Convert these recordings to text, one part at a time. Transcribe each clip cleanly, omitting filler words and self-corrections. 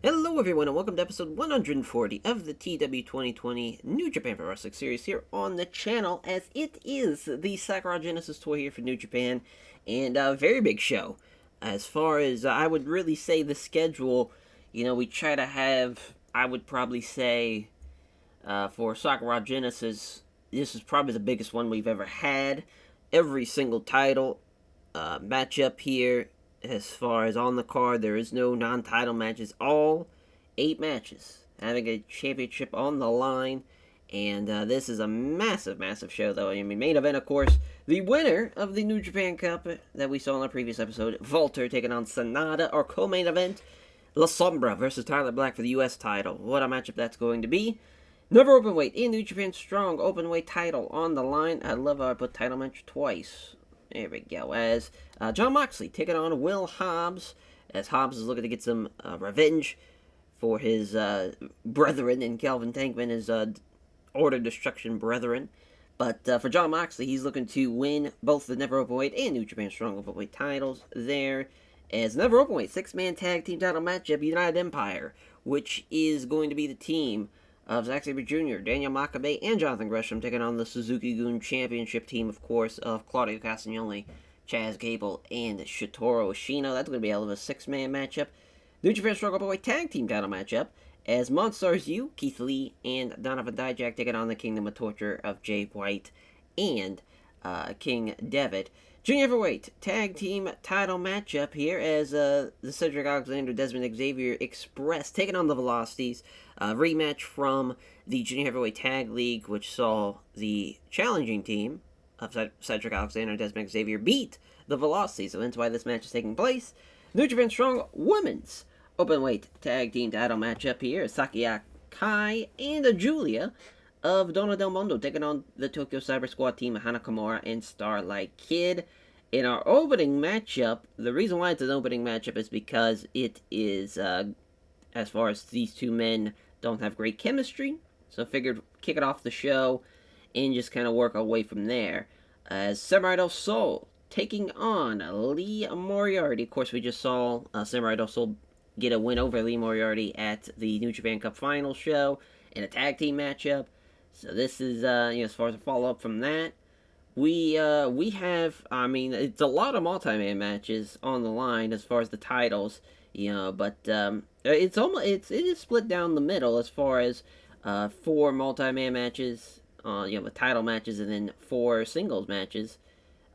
Hello everyone and welcome to episode 140 of the TEW 2020 New Japan Pro Wrestling Series here on the channel, as it is the Sakura Genesis tour here for New Japan, and a very big show. As far as I would really say the schedule, we try to have, I would probably say, for Sakura Genesis, this is probably the biggest one we've ever had. Every single title matchup here. As far as on the card, there is no non-title matches. All 8 matches having a championship on the line. And this is a massive, massive show, though. I mean, main event, of course, the winner of the New Japan Cup that we saw in the previous episode, Walter, taking on Sanada. Our co-main event, La Sombra versus Tyler Black for the U.S. title. What a matchup that's going to be. Never openweight in New Japan Strong openweight title on the line. I love how I put title match twice. There we go. As Jon Moxley taking on Will Hobbs, as Hobbs is looking to get some revenge for his brethren in Calvin Tankman, his Order Destruction brethren. But for Jon Moxley, he's looking to win both the Never Openweight and New Japan Strong Openweight titles there. As Never Openweight 6-man tag team title matchup, United Empire, which is going to be the team of Zack Sabre Jr., Daniel Makabe, and Jonathan Gresham, taking on the Suzuki-gun Championship team, of course, of Claudio Castagnoli, Chaz Gable, and Shotaro Ashino. That's going to be a hell of a 6-man matchup. New Japan Strong Openweight Tag Team title matchup, as Monstars U, Keith Lee, and Donovan Dijak taking on the Kingdom of Torture of Jay White and King Devitt. Junior Heavyweight Tag Team title matchup here, as the Cedric Alexander Desmond Xavier Express taking on the Velocities. Rematch from the Junior Heavyweight Tag League, which saw the challenging team of Cedric Alexander and Desmond Xavier beat the Velocities. So that's why this match is taking place. New Japan Strong Women's Openweight Tag Team title matchup here. Sakia Kai and Julia of Donna Del Mondo taking on the Tokyo Cyber Squad team of Hana Kimura and Starlight Kid. In our opening matchup, the reason why it's an opening matchup is because it is, as far as these two men don't have great chemistry, so I figured kick it off the show and just kind of work our way from there. As Samurai del Sol taking on Lee Moriarty. Of course, we just saw Samurai del Sol get a win over Lee Moriarty at the New Japan Cup final show in a tag team matchup. So this is, as far as a follow-up from that, we have, I mean, it's a lot of multi-man matches on the line as far as the titles, but it is split down the middle as far as 4 multi-man matches, with title matches, and then 4 singles matches.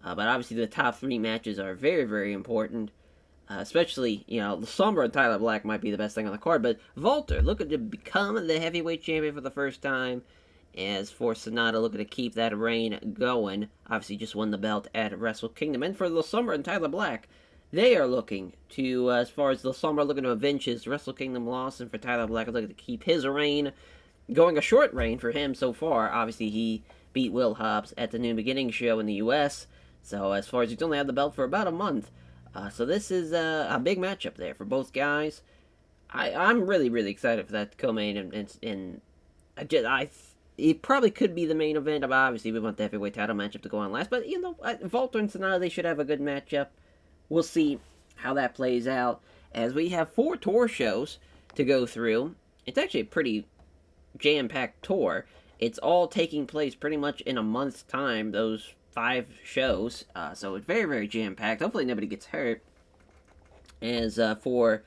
But obviously the top 3 matches are very, very important. Especially, La Sombra and Tyler Black might be the best thing on the card, but Walter looking to become the heavyweight champion for the first time. As for Sanada, looking to keep that reign going. Obviously, just won the belt at Wrestle Kingdom. And for La Sombra and Tyler Black, they are looking to, as far as La Sombra looking to avenge his Wrestle Kingdom loss, and for Tyler Black looking to keep his reign going, a short reign for him so far. Obviously, he beat Will Hobbs at the New Beginning show in the U.S., so as far as he's only had the belt for about a month. So this is a big matchup there for both guys. I'm really, really excited for that co-main, and it probably could be the main event. Obviously, we want the heavyweight title matchup to go on last, but Walter and Sanada, they should have a good matchup. We'll see how that plays out, as we have 4 tour shows to go through. It's actually a pretty jam-packed tour. It's all taking place pretty much in a month's time, those 5 shows, so it's very, very jam-packed. Hopefully nobody gets hurt. As for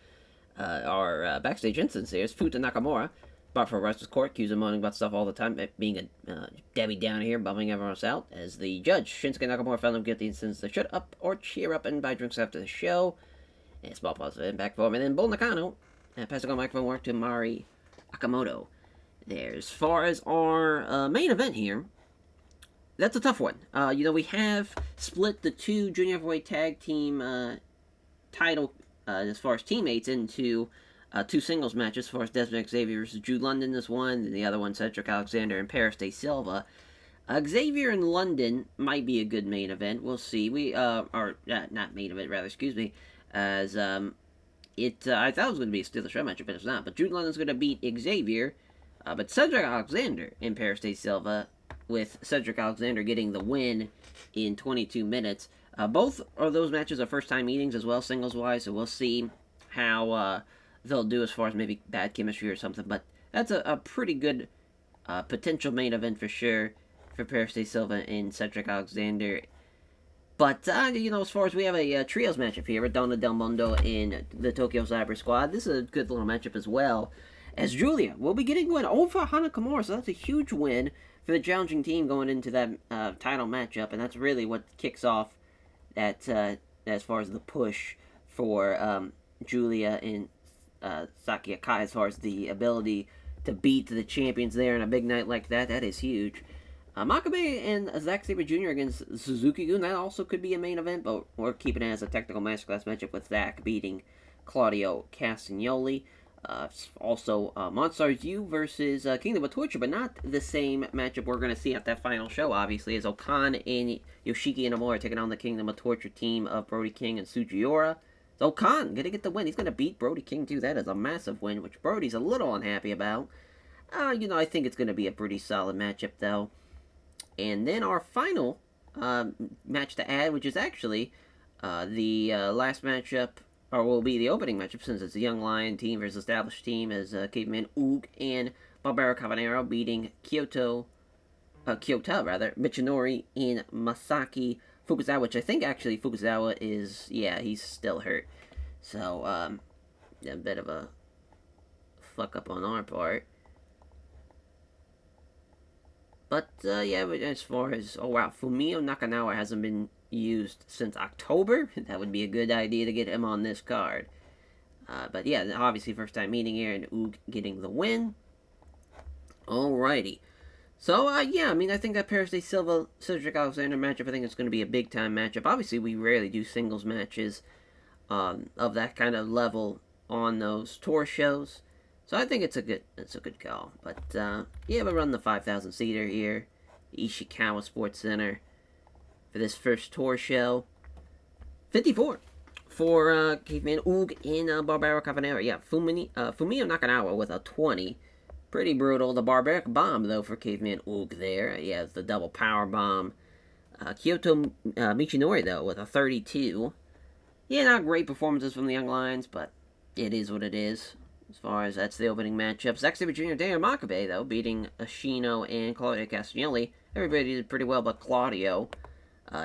our backstage instance here is Futa Nakamura, brought from Wrestler's Court, accused of moaning about stuff all the time, being a Debbie Downer here, bumming everyone else out, as the judge, Shinsuke Nakamura, found him guilty and sentenced to shut up or cheer up and buy drinks after the show. And small positive impact for him. And then Bull Nakano, passing on microphone work to Mari Akamoto. There. As far as our main event here, that's a tough one. We have split the 2 junior heavyweight tag team title, as far as teammates, into 2 singles matches. As far as Desmond Xavier versus Jude London is one, and the other one Cedric Alexander and Paris De Silva. Xavier and London might be a good main event. We'll see. Not main event, rather, excuse me. As I thought it was going to be a Steel Show matchup, but it's not. But Jude London's going to beat Xavier. But Cedric Alexander and Paris De Silva, with Cedric Alexander getting the win in 22 minutes. Both of those matches are first-time meetings as well, singles-wise, so we'll see how they'll do as far as maybe bad chemistry or something. But that's a pretty good potential main event for sure for Paris de Silva and Cedric Alexander. But, as far as we have a trios matchup here with Donna Del Mondo and the Tokyo Cyber Squad, this is a good little matchup as well. As Julia will be getting one over Hana Kimura, so that's a huge win for the challenging team going into that title matchup, and that's really what kicks off that as far as the push for Julia and Saki Akai, as far as the ability to beat the champions there in a big night like that. That is huge. Makabe and Zack Sabre Jr. against Suzuki-gun, that also could be a main event, but we're keeping it as a technical masterclass matchup with Zack beating Claudio Castagnoli. Also, Monstars U versus Kingdom of Torture, but not the same matchup we're going to see at that final show, obviously, as Okan and Yoshiki Inamura taking on the Kingdom of Torture team of Brody King and Sugiura. So Okan going to get the win. He's going to beat Brody King, too. That is a massive win, which Brody's a little unhappy about. I think it's going to be a pretty solid matchup, though. And then our final match to add, which is actually the last matchup, or will be the opening matchup, since it's a Young Lion team versus established team, as Caveman Oog and Barbaro Cabanero beating Kyota, Michinori and Masaki Fukuzawa, which I think actually Fukuzawa is, he's still hurt. So, a bit of a fuck up on our part. But, as far as, Fumio Nakanawa hasn't been used since October. That would be a good idea to get him on this card. But, obviously first time meeting here, and Oog getting the win. Alrighty. So, I think that Paris de Silva, Cedric Alexander matchup, I think it's going to be a big-time matchup. Obviously, we rarely do singles matches of that kind of level on those tour shows. So I think it's a good call. But, we run the 5,000-seater here, Ishikawa Sports Center, for this first tour show. 54 for Caveman Oog and Barbaro Cabanero. Fumio Nakanawa with a 20. Pretty brutal. The Barbaric Bomb, though, for Caveman Oog there. It's the double power bomb. Kyoto Michinori, though, with a 32. Not great performances from the Young Lions, but it is what it is. As far as that's the opening matchup. Zack Sabre Jr. Daniel Makabe, though, beating Ashino and Claudio Castagnoli. Everybody did pretty well, but Claudio.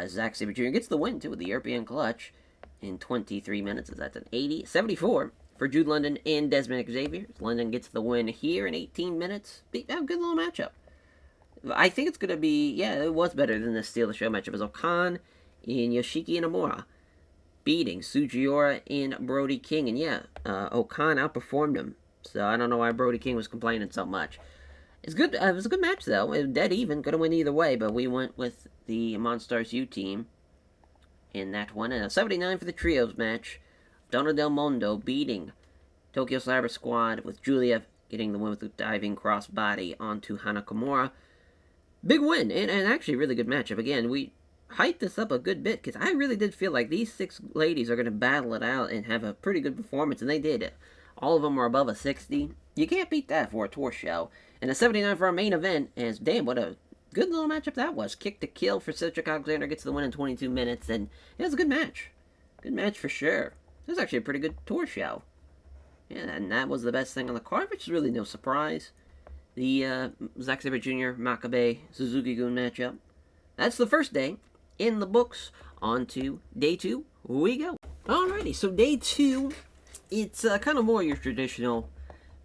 Zack Sabre Jr. gets the win, too, with the European clutch in 23 minutes. That's an 80. 74 for Jude London and Desmond Xavier. London gets the win here in 18 minutes. Good little matchup. I think it's going to be, it was better than the Steal the Show matchup. As Okan and Yoshiki Inamura beating Sugiura and Brody King. And Okan outperformed him. So I don't know why Brody King was complaining so much. It's good. It was a good match, though. It was dead even. Could have win either way, but we went with the Monstars U team in that one. And a 79 for the trios match. Donna Del Mondo beating Tokyo Cyber Squad, with Julia getting the win with the diving crossbody onto Hana Kimura. Big win, and actually really good matchup. Again, we hyped this up a good bit, because I really did feel like these 6 ladies are going to battle it out and have a pretty good performance, and they did. All of them were above a 60. You can't beat that for a tour show. And a 79 for our main event, and damn, what a good little matchup that was. Kick to kill for Cedric Alexander, gets the win in 22 minutes, and it was a good match. Good match for sure. It was actually a pretty good tour show. And that was the best thing on the card, which is really no surprise. The Zack Sabre Jr. Makabe Suzuki-gun matchup. That's the first day in the books. On to day 2. We go. Alrighty, so day 2, it's kind of more your traditional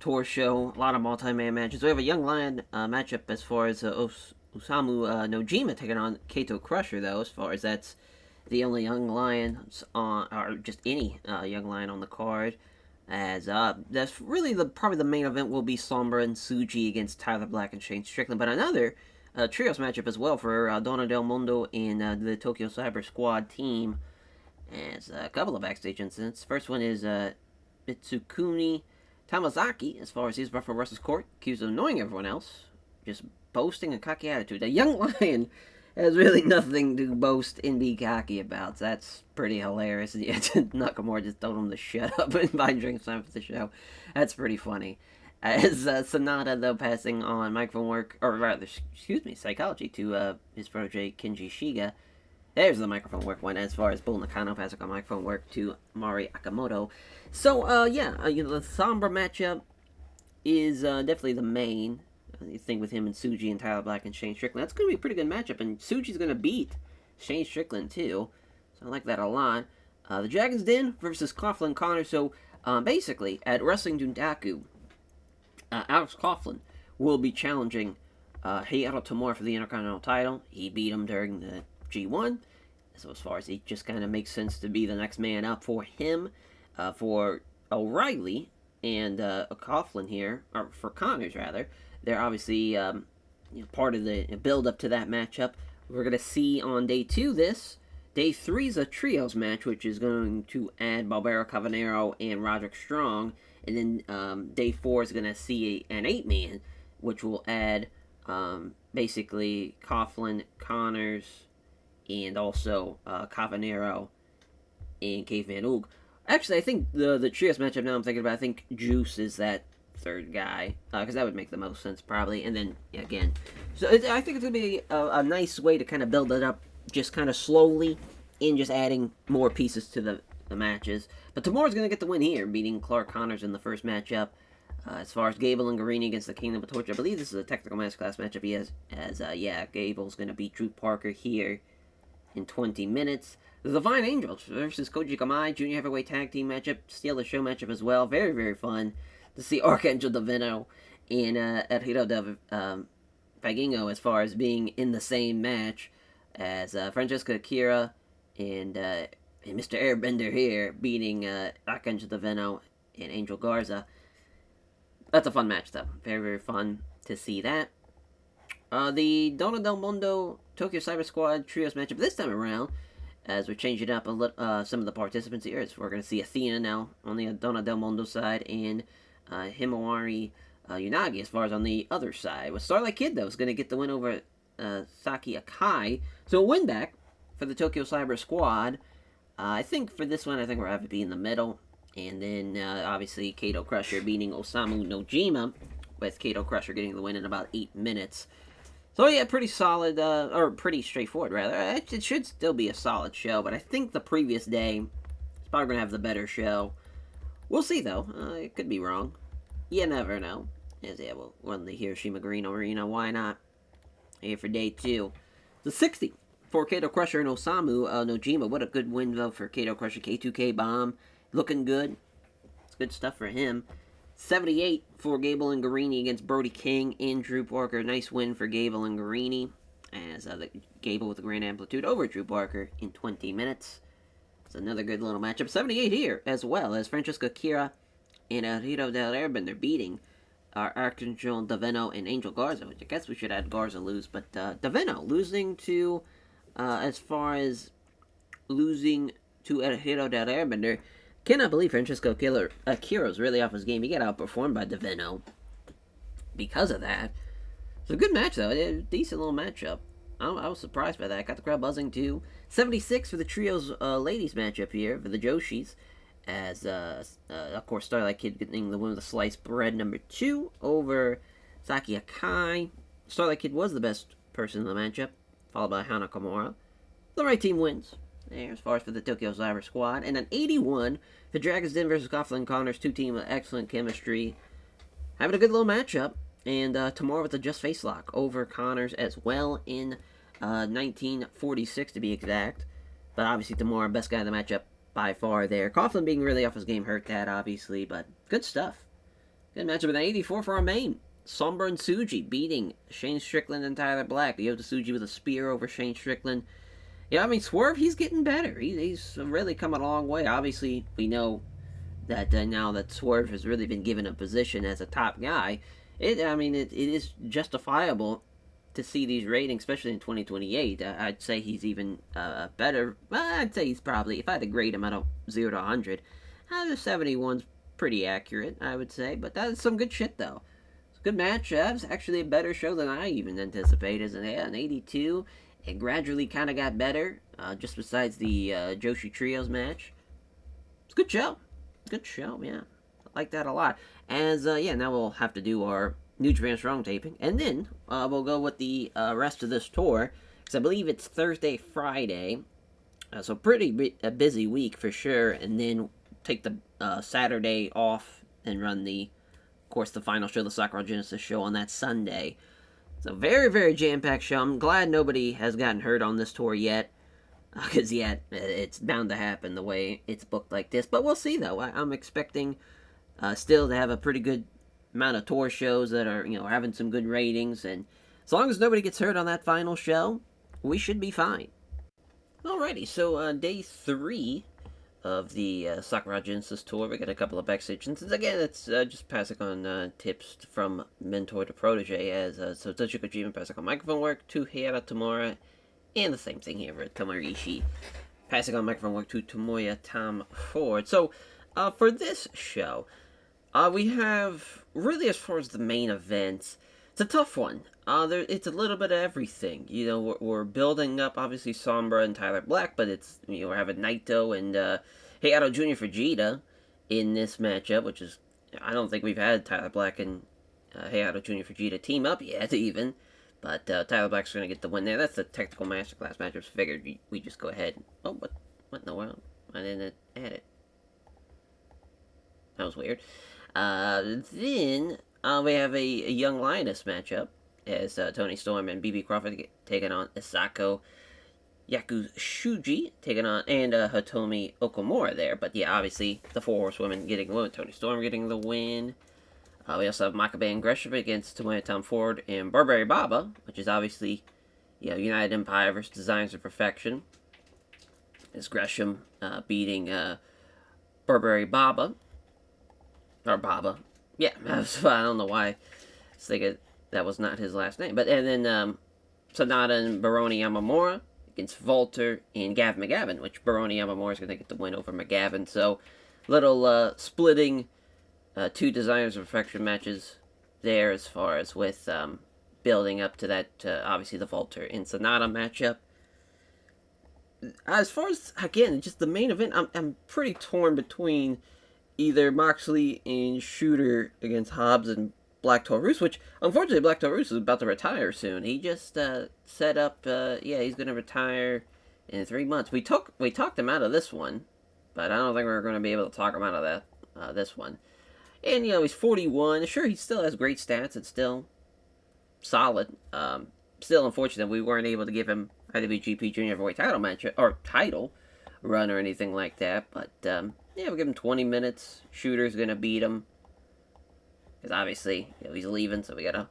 tour show. A lot of multi-man matches. We have a Young Lion matchup as far as Osamu Nojima taking on Kato Crusher, though, as far as that's the only Young Lions on, or just any Young Lion on the card. As that's really probably the main event will be Sombra and Suji against Tyler Black and Shane Strickland. But another trios matchup as well for Donna Del Mondo and the Tokyo Cyber Squad team. As a couple of backstage incidents. First one is Mitsukuni Tamazaki, as far as he's brought from Russell's Court, accused of annoying everyone else, just boasting a cocky attitude. The Young Lion has really nothing to boast and be cocky about. So that's pretty hilarious. Nakamura just told him to shut up and buy drinks time for the show. That's pretty funny. As Sonata, though, passing on microphone work, or rather, psychology to his protege Kenji Shiga. There's the microphone work one as far as Bull Nakano passing on microphone work to Mari Akamoto. So, the Sombra matchup is definitely the main thing with him and Tsuji and Tyler Black and Shane Strickland. That's going to be a pretty good matchup, and Tsuji's going to beat Shane Strickland too. So I like that a lot. The Dragon's Den versus Coughlin Connor. So basically, at Wrestling Dundaku, Alex Coughlin will be challenging Heiharu Tamura for the Intercontinental title. He beat him during the G1. So as far as it just kind of makes sense to be the next man up for him, for O'Reilly and Coughlin here, or for Connors rather, they're obviously part of the build up to that matchup. We're going to see on day 2 this. Day 3 is a trios match, which is going to add Barbaro Cavanero and Roderick Strong. And then day 4 is going to see an 8-man, which will add basically Coughlin, Connors, and also Cavanero and Caveman Oog. Actually, I think the trios matchup now I'm thinking about, I think Juice is that third guy, because that would make the most sense probably. And then, again, so I think it's going to be a nice way to kind of build it up just kind of slowly and just adding more pieces to the matches. But Tamura's going to get the win here, beating Clark Connors in the first matchup. As far as Gable and Guarini against the Kingdom of Torture, I believe this is a technical masterclass matchup. He has, Gable's going to beat Drew Parker here in 20 minutes. The Divine Angels versus Koji Kamai, Junior Heavyweight Tag Team matchup, Steal the Show matchup as well. Very, very fun to see Archangel Davino and El Hiro del Vikingo as far as being in the same match as Francesco Akira and Mr. Airbender here beating Archangel Davino and Angel Garza. That's a fun match, though. Very, very fun to see that. The Donna Del Mundo Tokyo Cyber Squad Trios matchup this time around, as we're changing up some of the participants here. So we're going to see Athena now on the Donna Del Mundo side, and Himawari Unagi as far as on the other side. With Starlight Kid, though, is going to get the win over Saki Akai. So a win back for the Tokyo Cyber Squad. I think for this one, I think we're going to be in the middle. And then, obviously, Kato Crusher beating Osamu Nojima, with Kato Crusher getting the win in about 8 minutes. So, yeah, pretty solid, or pretty straightforward, rather. It should still be a solid show, but I think the previous day is probably going to have the better show. We'll see, though. It could be wrong. You never know. We'll run the Hiroshima Green Arena. Why not? Here for day 2. The 60 for Kato Crusher and Osamu Nojima. What a good win, though, for Kato Crusher. K2K Bomb. Looking good. It's good stuff for him. 78 for Gable and Guarini against Brody King and Drew Parker. Nice win for Gable and Guarini, as Gable with the Grand Amplitude over Drew Parker in 20 minutes. It's another good little matchup. 78 here, as well as Francesco Akira and El Hiro del Airbender beating Archangel Davino and Angel Garza, which I guess we should add Garza lose, but Davino losing to, as far as losing to El Hiro del Airbender. Cannot believe Francesco Akira's really off his game. He got outperformed by Davino because of that. It's a good match, though. A decent little matchup. I was surprised by that. Got the crowd buzzing, too. 76 for the Trios ladies matchup here for the Joshis. As, of course, Starlight Kid getting the win with the sliced bread number 2 over Saki Akai. Starlight Kid was the best person in the matchup, followed by Hana Kimura. The right team wins. There, as far as for the Tokyo Cyber Squad. And an 81 for Dragon's Den versus Coughlin Connors. Two team with excellent chemistry. Having a good little matchup. And tomorrow with the Just Face Lock over Connors as well in 1946 to be exact. But obviously tomorrow, best guy in the matchup by far there. Coughlin being really off his game hurt that, obviously. But good stuff. Good matchup with an 84 for our main. Sombra and Tsuji beating Shane Strickland and Tyler Black. Yota Tsuji with a spear over Shane Strickland. Yeah, I mean, Swerve, he's getting better. He's really coming a long way. Obviously, we know that now that Swerve has really been given a position as a top guy, it is justifiable to see these ratings, especially in 2028. I'd say he's even better. Well, I'd say he's probably, if I had to grade him out of 0 to 100, the 71's pretty accurate, I would say. But that's some good shit, though. It's a good match. It's actually a better show than I even anticipated, isn't it? An 82. It gradually kind of got better, just besides the Joshi Trios match. It's a good show. Good show, yeah. I like that a lot. As, now we'll have to do our New Japan Strong taping. And then we'll go with the rest of this tour. So I believe it's Thursday, Friday. So pretty a busy week for sure. And then take the Saturday off and run of course, the final show, the Sakura Genesis show, on that Sunday. So very, very jam-packed show. I'm glad nobody has gotten hurt on this tour yet. Because, yeah, it's bound to happen the way it's booked like this. But we'll see, though. I'm expecting still to have a pretty good amount of tour shows that are, having some good ratings. And as long as nobody gets hurt on that final show, we should be fine. Alrighty, so day 3 of the Sakura Genesis tour. We got a couple of backstage instances. Again, it's just passing on tips from mentor to protege, as so Toshiko Kojima passing on microphone work to Heiara Tamura, and the same thing here for Tomohiro Ishii, passing on microphone work to Tomoya Tom Ford. So, for this show, we have, really, as far as the main events, it's a tough one. It's a little bit of everything. We're building up, obviously, Sombra and Tyler Black, but it's, we're having Naito and Hayato Jr. Fujita in this matchup, which is, I don't think we've had Tyler Black and Hayato Jr. Fujita team up yet, even. But Tyler Black's going to get the win there. That's the technical masterclass matchup, so figured we just go ahead. Oh, what in the world? Why didn't it add it? That was weird. Then we have a Young Lioness matchup, as Toni Storm and BB Crawford taking on Isako Yakushuji, taking on, and Hitomi Okamura there. But yeah, obviously, the 4 Horsewomen getting the win. Toni Storm getting the win. We also have Makabe and Gresham against Tomoya Tom Ford and Burberry Baba, which is obviously, United Empire versus Designs of Perfection. As Gresham beating Burberry Baba. Or Baba. Yeah, I don't know why I was thinking that was not his last name. And then Sanada and Baroni Yamamura against Volter and Gav McGavin, which Baroni Yamamura is going to get the win over McGavin. So, little splitting 2 Designers of Perfection matches there, as far as with building up to that, obviously, the Volter and Sanada matchup. As far as, again, just the main event, I'm pretty torn between either Moxley and Shooter against Hobbs and Black Taurus, which, unfortunately, Black Taurus is about to retire soon. He just set up, he's going to retire in 3 months. We talked him out of this one, but I don't think we're going to be able to talk him out of that this one. And, he's 41. Sure, he still has great stats. It's still solid. Still unfortunate we weren't able to give him IWGP Junior Heavyweight title match, or title run or anything like that. But, we'll give him 20 minutes. Shooter's going to beat him. Because obviously, he's leaving, so we got to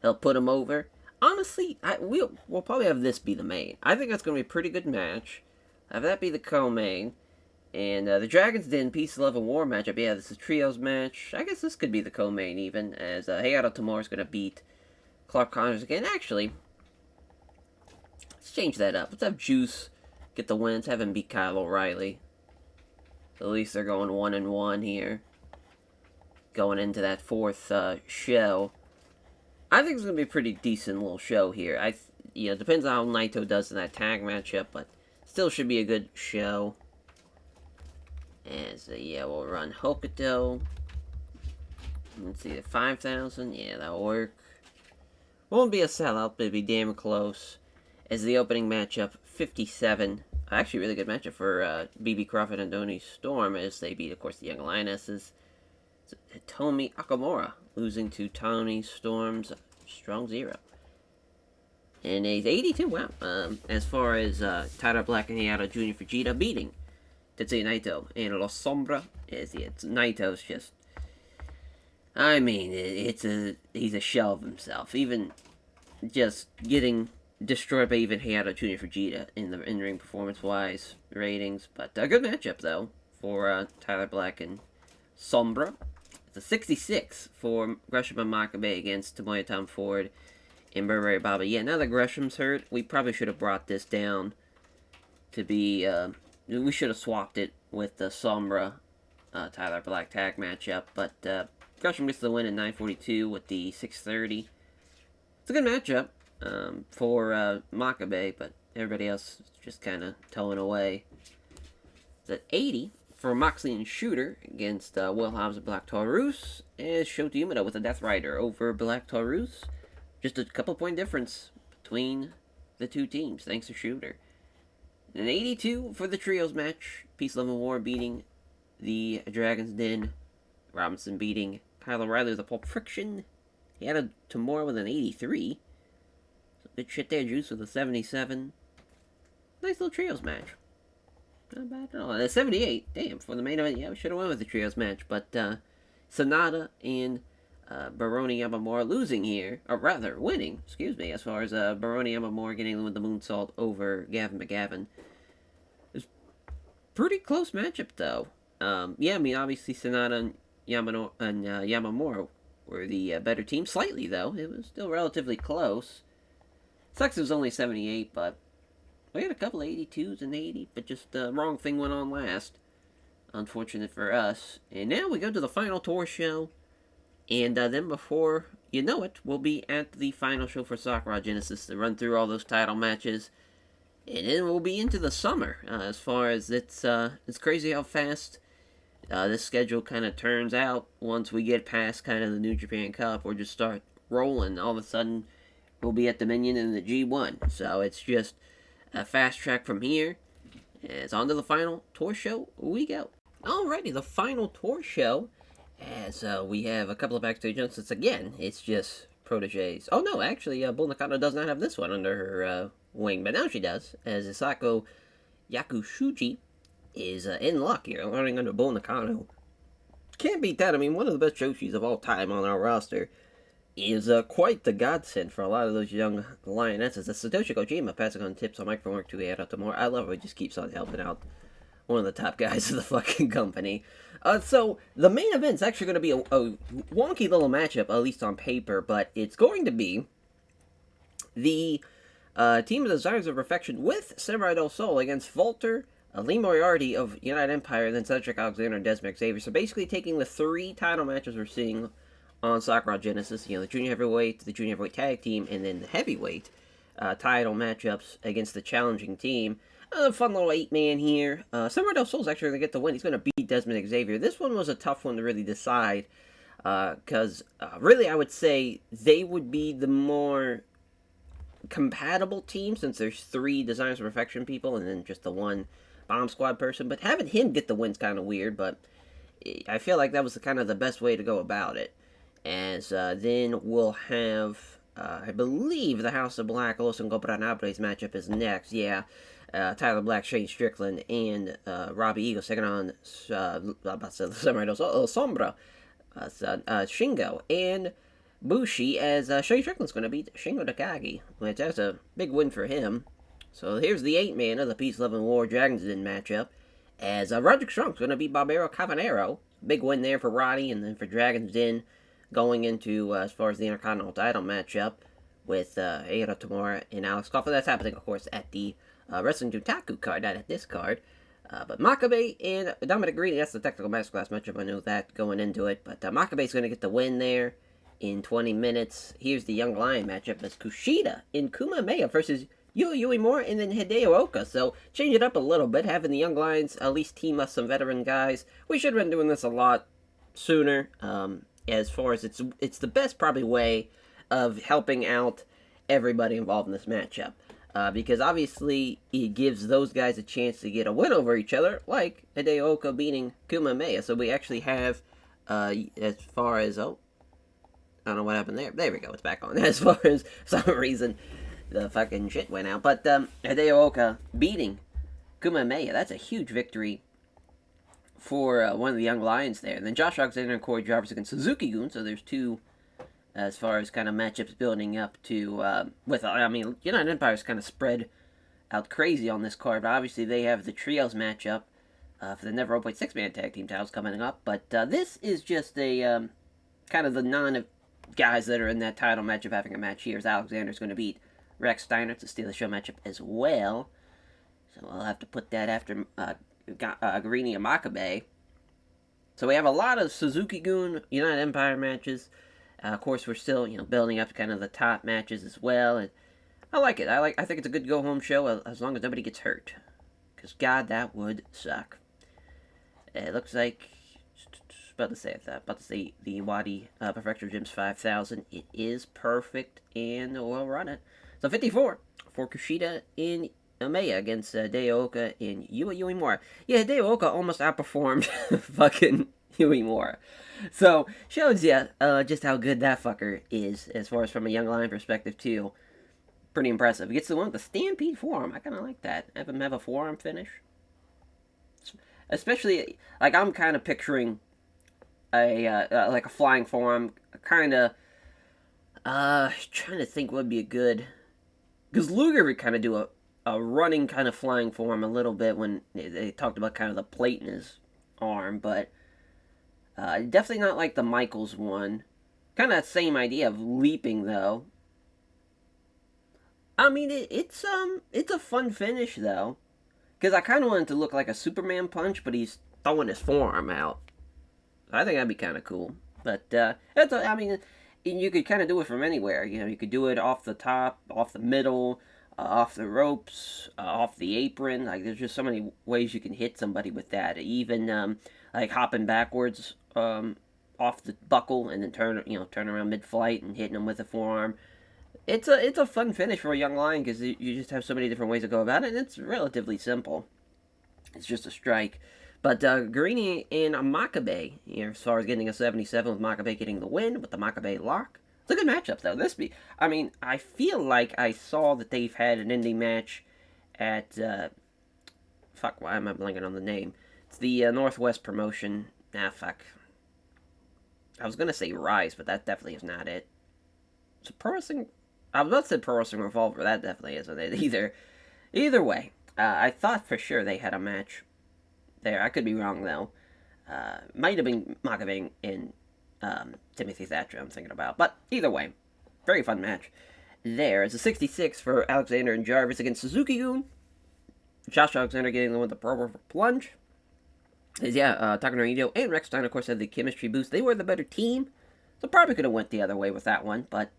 help put him over. Honestly, we'll probably have this be the main. I think that's going to be a pretty good match. Have that be the co-main. And the Dragon's Den Peace, Love, and War matchup. Yeah, this is a trios match. I guess this could be the co-main even, as Hayato Tamura's going to beat Clark Connors again. Actually, let's change that up. Let's have Juice get the win. Let's have him beat Kyle O'Reilly. At least they're going 1-1 here. Going into that 4th show. I think it's going to be a pretty decent little show here. Depends on how Naito does in that tag matchup, but still should be a good show. As, we'll run Hokuto. Let's see, 5,000. Yeah, that'll work. Won't be a sellout, but it'll be damn close. As the opening matchup, 57. Actually, really good matchup for BB Crawford and Toni Storm, as they beat, of course, the Young Lionesses. Hitomi Okamura losing to Toni Storm's Strong Zero. And he's 82, wow. As far as Tyler Black and Hayato Jr. Fujita beating Tetsuya Naito and Los Sombra, it's Naito's just, I mean, he's a shell of himself. Even just getting destroyed by even Hayato Jr. Fujita in the in-ring performance-wise ratings. But a good matchup, though, for Tyler Black and Sombra. It's a 66 for Gresham and Makabe against Tomoya Tom Ford and Burberry Baba. Yeah, now that Gresham's hurt, we probably should have brought this down to be, we should have swapped it with the Sombra Tyler Black tag matchup. But Gresham gets the win in 9:42 with the 6:30. It's a good matchup for Makabe, but everybody else is just kind of towing away. It's at 80 for Moxley and Shooter against Will Hobbs and Black Taurus, and Shota Umino with a Death Rider over Black Taurus. Just a couple point difference between the two teams, thanks to Shooter. An 82 for the trios match. Peace, Love, and War beating the Dragon's Den. Robinson beating Kyle O'Reilly with a Pulp Friction. He had a Tamora with an 83. So good shit there, Juice with a 77. Nice little trios match. Not bad at all. And a 78. Damn, for the main event, yeah, we should have went with the trios match. But Sonata and Baroni Yamamura losing here, or rather winning, excuse me, as far as Baroni Yamamura getting with the moonsault over Gavin McGavin. It's pretty close matchup though. Yeah, I mean obviously Sonata and Yamamura were the better team, slightly though. It was still relatively close. Sucks it was only 78, but we had a couple of 82s and 80, but just the wrong thing went on last. Unfortunate for us. And now we go to the final tour show. And then before you know it, we'll be at the final show for Sakura Genesis to run through all those title matches. And then we'll be into the summer. As far as it's crazy how fast this schedule kind of turns out once we get past kind of the New Japan Cup or just start rolling. All of a sudden, we'll be at Dominion in the G1. So it's just a fast track from here. And it's on to the final tour show. We go. Alrighty, the final tour show. As we have a couple of backstage announcements again, it's just proteges. Oh no, actually, Bull Nakano does not have this one under her wing, but now she does, as Isako Yakushuji is in luck here, learning under Bull Nakano. Can't beat that. I mean, one of the best Joshis of all time on our roster is quite the godsend for a lot of those young lionesses. That's Satoshi Kojima passing on tips on microphone work to Eira Tamura. I love how he just keeps on helping out one of the top guys of the fucking company. So, the main event's actually going to be a wonky little matchup, at least on paper, but it's going to be the Team of Desires of Perfection with Samurai del Sol against Volter, Lee Moriarty of United Empire, and then Cedric Alexander and Desmond Xavier. So basically taking the three title matches we're seeing on Sakura Genesis, the junior heavyweight, the junior heavyweight tag team, and then the heavyweight title matchups against the challenging team. A fun little 8-man here. Samurai del Sol's actually going to get the win. He's going to beat Desmond Xavier. This one was a tough one to really decide. Because, really, I would say they would be the more compatible team, since there's three Designs of Perfection people, and then just the one Bomb Squad person. But having him get the win's kind of weird, but I feel like that was kind of the best way to go about it. As then we'll have, I believe, the House of Black, Los Ingobernables matchup is next. Yeah. Tyler Black, Shane Strickland, and Robbie Eagles taking on Samurai del Sombra, Shingo, and Bushi, as Shane Strickland's going to beat Shingo Takagi, which that's a big win for him. So here's the 8-man of the Peace, Love, and War Dragon's Den matchup, as Roderick Strong's going to beat Barbaro Cabanero. Big win there for Roddy, and then for Dragon's Den going into, as far as the Intercontinental title matchup, with Eira Tamura and Alex Coughlin. That's happening, of course, at the Wrestling Dutaku card, not at this card. But Makabe and Dominic Greedy, that's the technical masterclass matchup. I know that going into it. But Makabe's going to get the win there in 20 minutes. Here's the Young Lion matchup as Kushida and Kumameya versus Yui Uemura and then Hideo Oka. So change it up a little bit, having the Young Lions at least team up some veteran guys. We should have been doing this a lot sooner. As far as it's the best probably way of helping out everybody involved in this matchup. Because obviously it gives those guys a chance to get a win over each other, like Hideo Oka beating Kumameya. So we actually have, as far as, I don't know what happened there. There we go, it's back on. As far as, for some reason, the fucking shit went out. But Hideo Oka beating Kumameya, that's a huge victory for one of the Young Lions there. And then Josh Alexander and Corey Jarvis against Suzuki-gun, so there's two as far as kind of matchups building up to, United Empire's kind of spread out crazy on this card, but obviously they have the trios matchup for the Never Openweight 6-man tag team titles coming up, but this is just a, kind of the non-guys that are in that title matchup having a match here, as Alexander's going to beat Rex Steiner to steal the show matchup as well, so I'll have to put that after Guarini and Makabe. So we have a lot of Suzuki-gun United Empire matches. Of course, we're still, building up to kind of the top matches as well, and I like it. I think it's a good go-home show as long as nobody gets hurt, because God, that would suck. It looks like, about to say the Wadi Perfector Gyms 5000. It is perfect, and we'll run it. So 54 for Kushida and Omeya against Daioka and Yui Uemura. Yeah, Daioka almost outperformed fucking Uemura. So, shows you just how good that fucker is, as far as from a young lion perspective, too. Pretty impressive. He gets the one with the Stampede forearm. I kind of like that. Have him have a forearm finish. Especially, like, I'm kind of picturing like a flying forearm. Kind of, trying to think what would be a good... Because Luger would kind of do a running kind of flying forearm a little bit when they talked about kind of the plate in his arm, but definitely not like the Michaels one. Kind of that same idea of leaping, though. I mean, it's a fun finish, though. Because I kind of want it to look like a Superman punch, but he's throwing his forearm out. I think that'd be kind of cool. But, I mean, you could kind of do it from anywhere. You know, you could do it off the top, off the middle, off the ropes, off the apron. Like, there's just so many ways you can hit somebody with that. Even, like, hopping backwards off the buckle and then turn around mid-flight and hitting them with a forearm. It's a fun finish for a young lion because you just have so many different ways to go about it, and it's relatively simple. It's just a strike. But Guarini and Makabe, as far as getting a 77 with Makabe getting the win with the Makabe lock. It's a good matchup, though. I feel like I saw that they've had an ending match at, fuck, why am I blanking on the name? It's the Northwest promotion. Fuck. I was going to say Rise, but that definitely is not it. It's a Pro Wrestling... I was about to say Pro Wrestling Revolver. That definitely isn't it either. Either way, I thought for sure they had a match there. I could be wrong, though. Might have been Makabe and Timothy Thatcher I'm thinking about. But either way, very fun match. There is a 66 for Alexander and Jarvis against Suzuki-gun. Josh Alexander getting the one with the Pro Plunge. Takanori Ito and Rex Stein, of course, had the chemistry boost. They were the better team, so probably could have went the other way with that one, but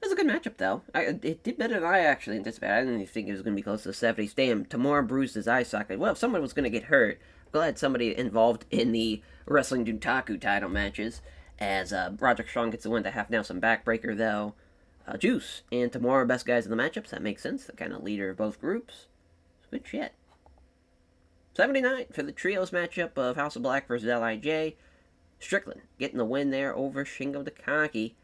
it was a good matchup, though. It did better than I actually anticipated. I didn't even think it was going to be close to the 70s. Damn, Tamura bruised his eye socket. Well, if someone was going to get hurt, glad somebody involved in the Wrestling Dutaku title matches, as Roderick Strong gets the win to have now some backbreaker, though. Juice and Tamura are best guys in the matchups. That makes sense. The kind of leader of both groups. Good shit. 79 for the trios matchup of House of Black versus LIJ. Strickland getting the win there over Shingo Takagi.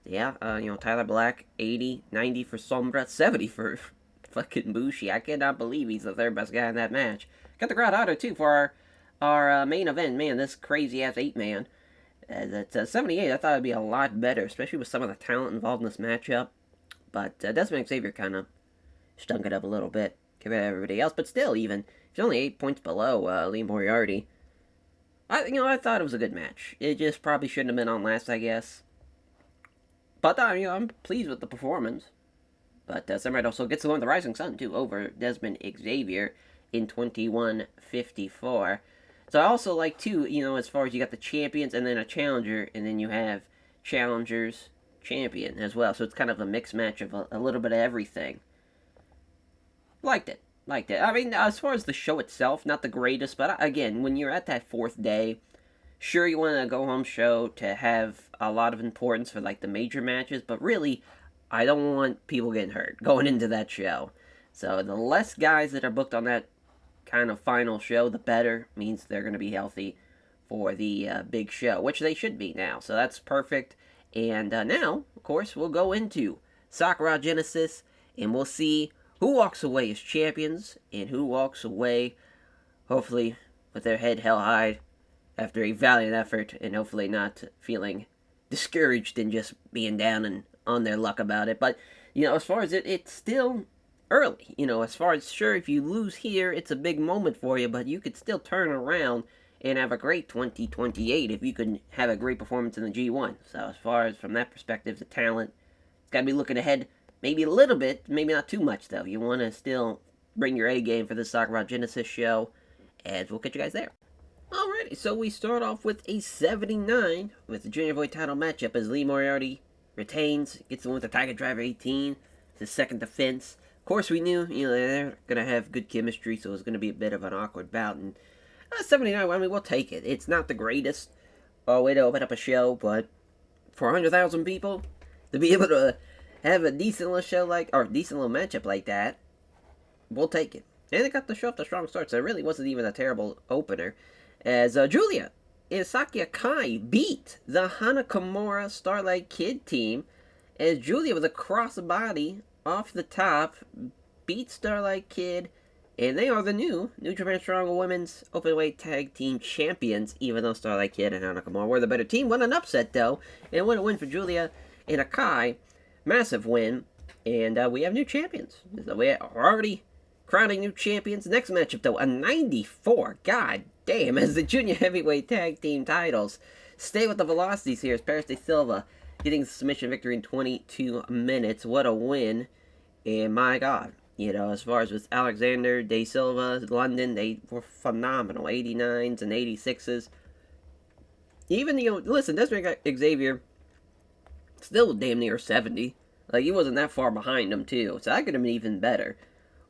Yeah, Tyler Black, 80, 90 for Sombra, 70 for fucking Bushi. I cannot believe he's the third best guy in that match. Got the crowd out too for our main event. Man, this crazy-ass 8-man. At 78, I thought it'd be a lot better, especially with some of the talent involved in this matchup. But Desmond Xavier kind of stunk it up a little bit compared to everybody else. But still, even, he's only 8 points below Lee Moriarty. I thought it was a good match. It just probably shouldn't have been on last, I guess. But, I'm pleased with the performance. But Samurai also gets the one with the Rising Sun, too, over Desmond Xavier in 21:54. So I also like, too, as far as you got the champions and then a challenger, and then you have challengers, champion as well. So it's kind of a mixed match of a little bit of everything. Liked it. I mean, as far as the show itself, not the greatest, but again, when you're at that fourth day, sure, you want a go-home show to have a lot of importance for, like, the major matches, but really, I don't want people getting hurt going into that show. So the less guys that are booked on that kind of final show, the better. Means they're going to be healthy for the big show, which they should be now. So that's perfect. And now, of course, we'll go into Sakura Genesis, and we'll see who walks away as champions and who walks away, hopefully, with their head held high after a valiant effort, and hopefully not feeling discouraged and just being down and on their luck about it. But, as far as it's still early. As far as, sure, if you lose here, it's a big moment for you, but you could still turn around and have a great 2028 if you could have a great performance in the G1. So as far as from that perspective, the talent, it's got to be looking ahead maybe a little bit, maybe not too much, though. You want to still bring your A game for the Sakura Genesis show, and we'll catch you guys there. Alrighty, so we start off with a 79 with the Junior Heavyweight title matchup as Lee Moriarty retains, gets the win with the Tiger Driver 18, his second defense. Of course, we knew, they're going to have good chemistry, so it's going to be a bit of an awkward bout. And 79, I mean, we'll take it. It's not the greatest way to open up a show, but for 100,000 people, to be able to have a decent little show or decent little matchup like that, we'll take it. And it got the show off the strong start, so it really wasn't even a terrible opener. As Julia and Sakai beat the Hanakamura Starlight Kid team, as Julia with a crossbody off the top beat Starlight Kid, and they are the new New Japan Strong Women's Openweight Tag Team Champions, even though Starlight Kid and Hanakamura were the better team. Won an upset, though, and what a win for Julia and Akai. Massive win, and we have new champions. So we are already crowning new champions. Next matchup, though, a 94. God damn, as the Junior Heavyweight Tag Team titles stay with the velocities here as Paris de Silva getting the submission victory in 22 minutes. What a win. And my God, as far as with Alexander, De Silva, London, they were phenomenal. 89s and 86s. Even, listen, Desmond Xavier still damn near 70. Like, he wasn't that far behind them, too. So that could have been even better.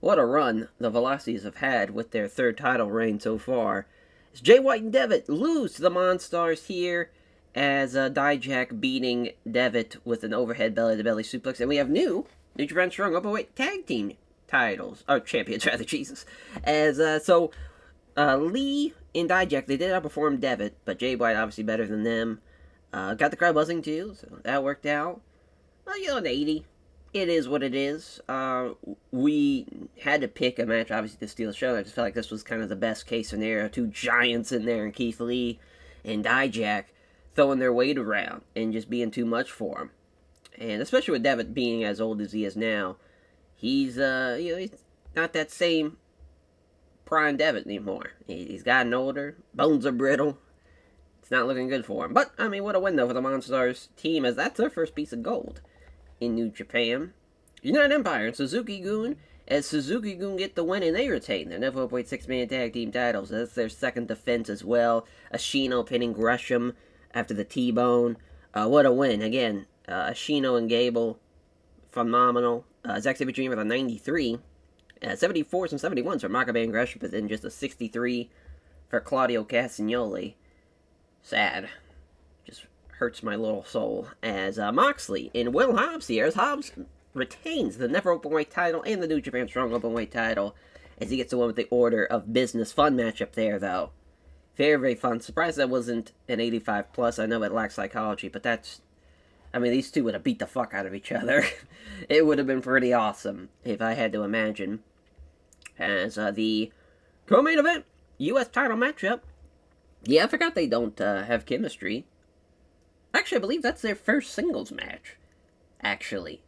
What a run the Velocities have had with their third title reign so far. As Jay White and Devitt lose to the Monstars here, as Dijak beating Devitt with an overhead belly-to-belly suplex. And we have New Japan Strong Openweight Tag Team titles. Or champions, rather, Jesus. As, Lee and Dijak, they did outperform Devitt, but Jay White obviously better than them. Got the crowd buzzing, too, so that worked out. Well, an 80. It is what it is. We had to pick a match, obviously, to steal the show. I just felt like this was kind of the best case scenario. Two giants in there, and Keith Lee and Dijak throwing their weight around and just being too much for him. And especially with Devitt being as old as he is now, he's he's not that same prime Devitt anymore. He's gotten older. Bones are brittle. It's not looking good for him. But, I mean, what a win, though, for the Monstars team, as that's their first piece of gold in New Japan. United Empire and Suzuki-gun, as Suzuki-gun get the win, and they retain their Never Openweight 6-man tag team titles. That's their second defense as well. Ashino pinning Gresham after the T-bone. What a win. Again, Ashino and Gable, phenomenal. Zack Sabre Jr. with a 93. 74s and 71s for Makabe and Gresham, but then just a 63 for Claudio Castagnoli. Sad. Just hurts my little soul. As Moxley and Will Hobbs here, as Hobbs retains the Never Openweight title and the New Japan Strong Openweight title, as he gets the one with the Order of Business. Fun matchup there, though. Very, very fun. Surprised that wasn't an 85 plus. I know it lacks psychology, but that's... I mean, these two would have beat the fuck out of each other. It would have been pretty awesome, if I had to imagine. As the co-main event, U.S. title matchup. Yeah, I forgot they don't have chemistry. Actually, I believe that's their first singles match. Actually.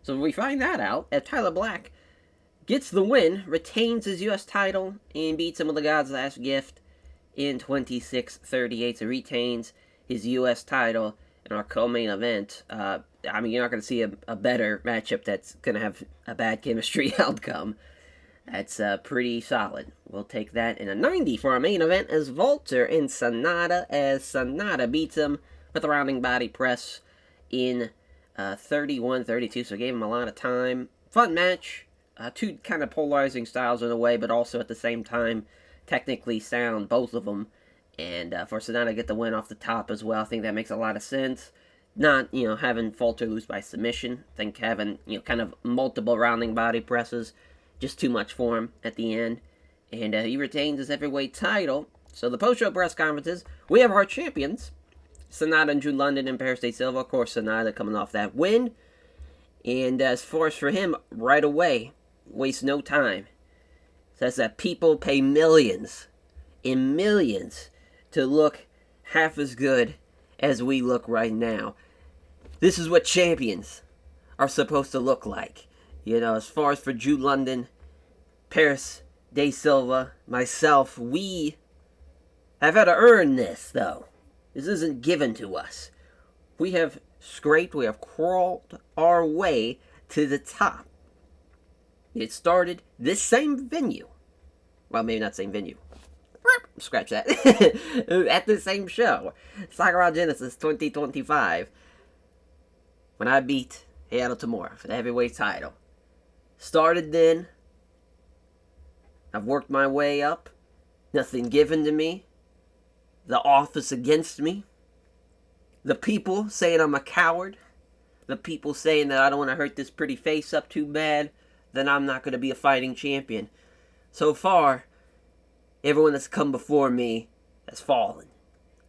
So we find that out, as Tyler Black gets the win, retains his U.S. title, and beats him with the God's Last Gift in 26-38. So retains his U.S. title in our co-main event. I mean, you're not going to see a better matchup that's going to have a bad chemistry outcome. That's pretty solid. We'll take that in a 90 for our main event as Walter and Sonata, as Sonata beats him with a rounding body press in 31-32, so gave him a lot of time. Fun match. Two kind of polarizing styles in a way, but also at the same time technically sound, both of them. And for Sonata to get the win off the top as well, I think that makes a lot of sense. Not, having Walter lose by submission. I think having, kind of multiple rounding body presses, just too much for him at the end. And he retains his heavyweight title. So the post-show press conferences, we have our champions, Sonata and Drew London and Paris de Silva. Of course, Sonata coming off that win. And as far as for him, right away, waste no time. Says that people pay millions and millions to look half as good as we look right now. This is what champions are supposed to look like. As far as for Drew London, Paris de Silva, myself, we have had to earn this, though. This isn't given to us. We have crawled our way to the top. It started this same venue. Well, maybe not same venue. Scratch that. At the same show. Sakura Genesis 2025. When I beat Heiharu Tamura for the heavyweight title. Started then. I've worked my way up. Nothing given to me. The office against me. The people saying I'm a coward. the people saying that I don't want to hurt this pretty face up too bad, then I'm not going to be a fighting champion. So far, everyone that's come before me has fallen.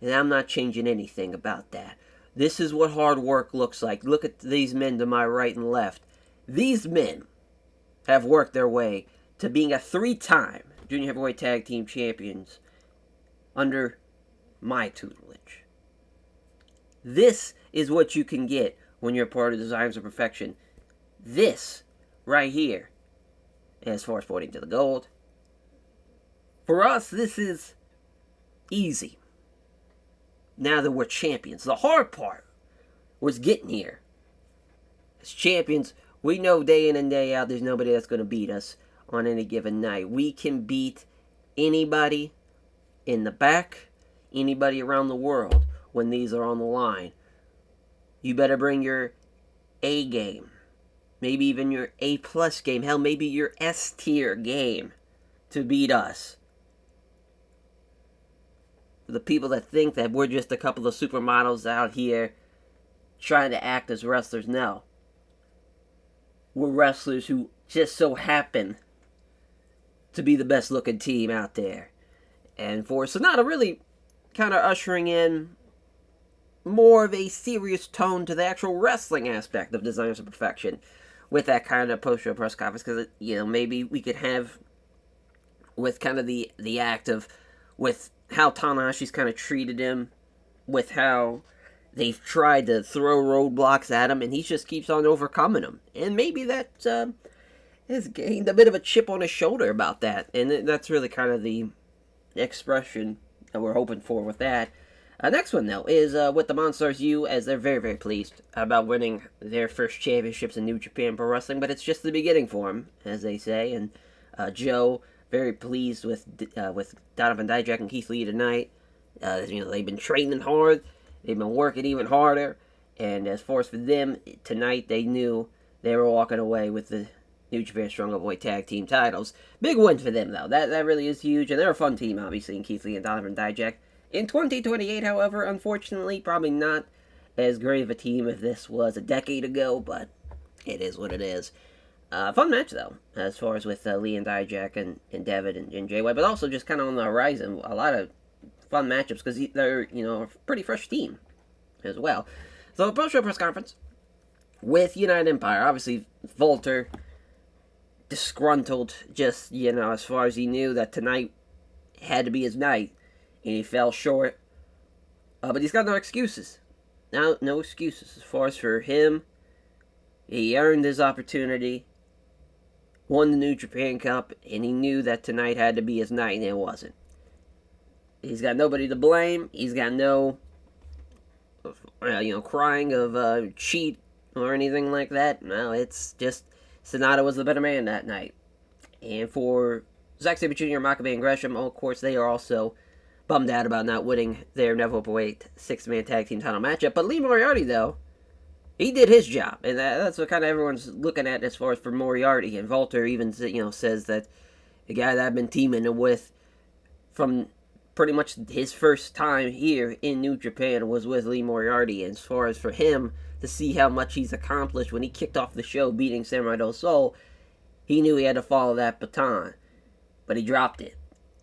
And I'm not changing anything about that. This is what hard work looks like. Look at these men to my right and left. These men have worked their way to being a 3-time Junior Heavyweight Tag Team Champions under my tutelage. This is what you can get when you're part of Designs of Perfection. This right here, as far as pointing to the gold. For us, this is easy. Now that we're champions. The hard part was getting here. As champions, we know day in and day out there's nobody that's going to beat us on any given night. We can beat anybody in the back, anybody around the world when these are on the line. You better bring your A game. Maybe even your A+ game. Hell, maybe your S tier game to beat us. For the people that think that we're just a couple of supermodels out here trying to act as wrestlers, no. We're wrestlers who just so happen to be the best looking team out there. And for Sonata really kind of ushering in more of a serious tone to the actual wrestling aspect of Designs of Perfection with that kind of post-show press conference. Because, maybe we could have with kind of the act of, with how Tanahashi's kind of treated him, with how they've tried to throw roadblocks at him, and he just keeps on overcoming them. And maybe that has gained a bit of a chip on his shoulder about that. And that's really kind of the expression that we're hoping for with that. Next one, though, is with the Monstars U, as they're very, very pleased about winning their first championships in New Japan Pro Wrestling, but it's just the beginning for them, as they say. And Joe, very pleased with Donovan Dijak and Keith Lee tonight. They've been training hard. They've been working even harder. And as far as for them, tonight they knew they were walking away with the New Japan Strong Boy Tag Team titles. Big win for them, though. That really is huge. And they're a fun team, obviously, in Keith Lee and Donovan Dijak. In 2028, however, unfortunately, probably not as great of a team as this was a decade ago, but it is what it is. Fun match, though, as far as with Lee and Dijak and David and Jay White, but also just kind of on the horizon. A lot of fun matchups because they're, a pretty fresh team as well. So, post-show press conference with United Empire. Obviously, Volter, disgruntled, just, as far as he knew that tonight had to be his night. And he fell short. But he's got no excuses. No excuses. As far as for him, he earned his opportunity, won the New Japan Cup, and he knew that tonight had to be his night, and it wasn't. He's got nobody to blame. He's got no, crying of cheat or anything like that. No, it's just Sonata was the better man that night. And for Zack Sabre Jr., Makabe, and Gresham, of course, they are also bummed out about not winning their Never Openweight 6-man tag team title matchup. But Lee Moriarty, though, he did his job. And that's what kind of everyone's looking at as far as for Moriarty. And Volter even, says that the guy that I've been teaming with from pretty much his first time here in New Japan was with Lee Moriarty. And as far as for him to see how much he's accomplished when he kicked off the show beating Samurai Del Sol, he knew he had to follow that baton. But he dropped it.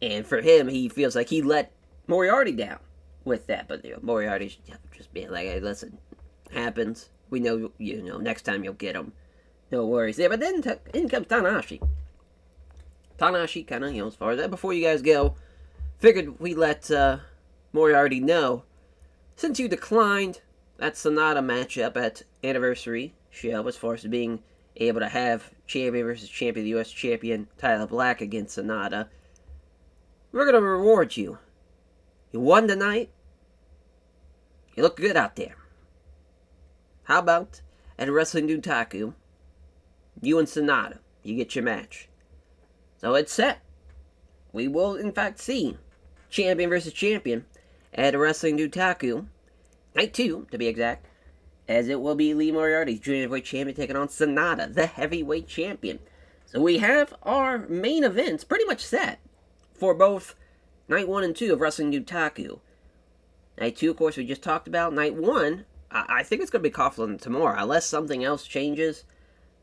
And for him, he feels like he let Moriarty down with that. But Moriarty's just being like, hey, listen, happens. We know, next time you'll get him. No worries there. But then in comes Tanahashi. Tanahashi kind of, as far as that, before you guys go, figured we let Moriarty know, since you declined that Sonata matchup at Anniversary show, as far as being able to have champion versus champion, the U.S. champion, Tyler Black against Sonata, we're going to reward you. You won tonight. You look good out there. How about at Wrestling Dutaku, you and Sonata, you get your match. So it's set. We will, in fact, see champion versus champion at Wrestling Dutaku, night 2, to be exact, as it will be Lee Moriarty, Junior Heavyweight Champion, taking on Sonata, the Heavyweight Champion. So we have our main events pretty much set for both Night 1 and 2 of Wrestling Dutaku. Night 2, of course, we just talked about. Night 1, I think it's going to be Coughlin tomorrow, unless something else changes.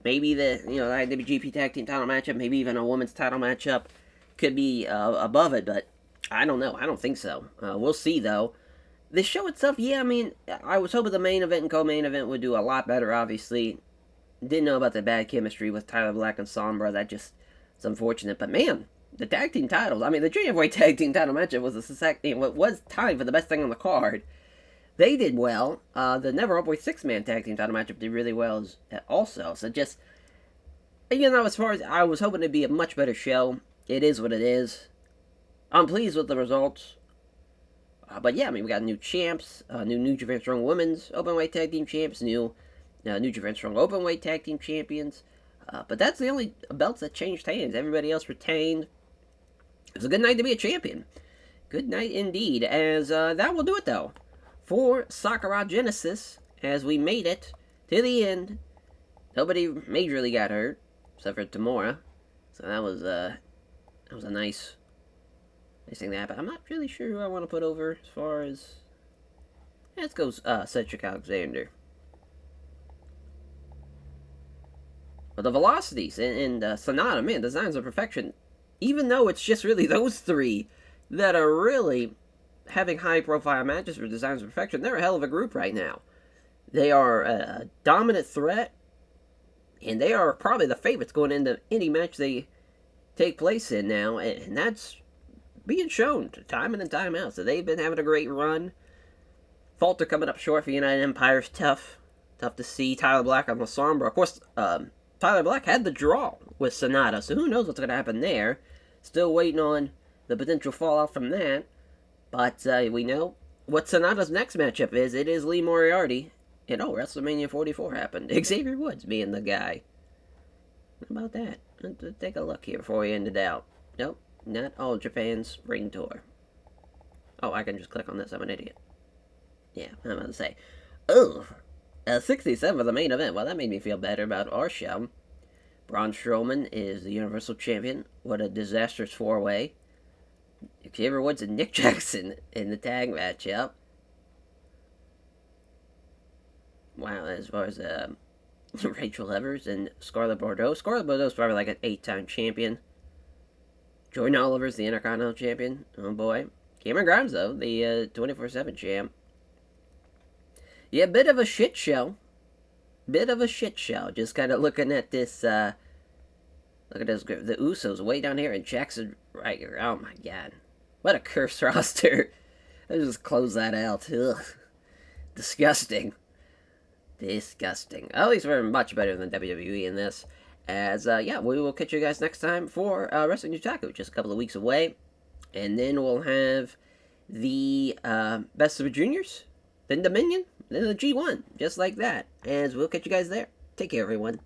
Maybe the IWGP Tag Team title matchup, maybe even a women's title matchup could be above it, but I don't know. I don't think so. We'll see, though. The show itself, yeah, I mean, I was hoping the main event and co-main event would do a lot better, obviously. Didn't know about the bad chemistry with Tyler Black and Sombra. That just is unfortunate. But, man, the tag team titles, I mean, the Junior Heavyweight Tag Team title matchup was tied for the best thing on the card. They did well. The Never Openweight six-man tag team title matchup did really well also. So just, as far as I was hoping it'd be a much better show, it is what it is. I'm pleased with the results. But yeah, I mean, we got new champs, New Japan Strong Women's Openweight Tag Team champs, New Japan Strong Openweight Tag Team champions. But that's the only belts that changed hands. Everybody else retained. It was a good night to be a champion. Good night indeed. As that will do it, though, for Sakura Genesis, as we made it to the end. Nobody majorly got hurt, except for Tamura. So that was a nice thing to happen. I'm not really sure who I want to put over as far as... Let's go Cedric Alexander. But the velocities and Sonata, man, Designs of Perfection, even though it's just really those three that are really having high-profile matches for Designs of Perfection, they're a hell of a group right now. They are a dominant threat, and they are probably the favorites going into any match they take place in now, and that's being shown time in and time out. So they've been having a great run. Falter coming up short for United Empire's tough to see. Tyler Black on the Sombra. Of course, Tyler Black had the draw with Sonata, so who knows what's going to happen there. Still waiting on the potential fallout from that. But we know what Sonata's next matchup is. It is Lee Moriarty. And WrestleMania 44 happened. Xavier Woods being the guy. How about that? Let's take a look here before we end it out. Nope. Not All Japan Spring Tour. Oh, I can just click on this. I'm an idiot. Yeah, I'm about to say. 67 for the main event. Well, that made me feel better about our show. Braun Strowman is the Universal Champion. What a disastrous four-way. Xavier Woods and Nick Jackson in the tag matchup. Wow, as far as Rachel Evers and Scarlett Bordeaux. Scarlett Bordeaux's probably like an 8-time champion. Jordan Oliver's the Intercontinental Champion. Oh boy. Cameron Grimes, though, the 24/7 champ. Yeah, bit of a shit show. Just kind of looking at this, look at this, the Usos way down here and Jackson right here. Oh my god. What a cursed roster. Let's just close that out. Ugh. Disgusting. At least we're much better than WWE in this. As, yeah, we will catch you guys next time for Wrestling Nutaku, just a couple of weeks away. And then we'll have the Best of the Juniors, then Dominion, then the G1, just like that. As we'll catch you guys there. Take care, everyone.